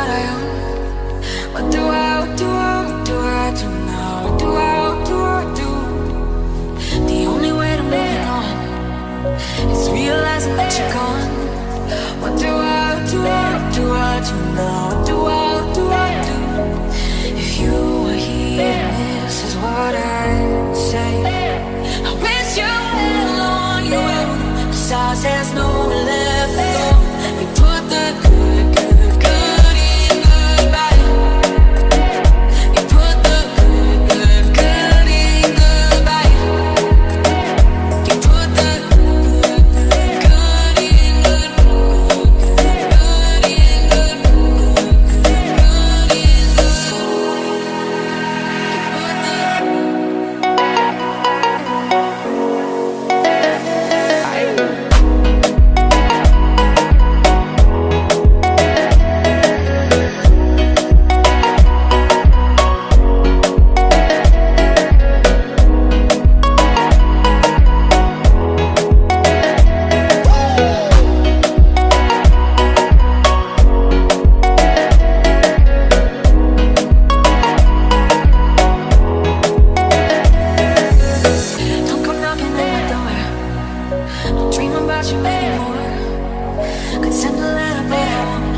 I own. What do now? What do? The only way to moving on is realizing that you're gone. What do now? What do? If you were here, this is what I'd say. I wish you well on your own, 'cause ours has nowhere left to go. We put the good in goodbye. We put the good in goodbye. We put the good in Dream about you anymore. Could send a letter, but I won't.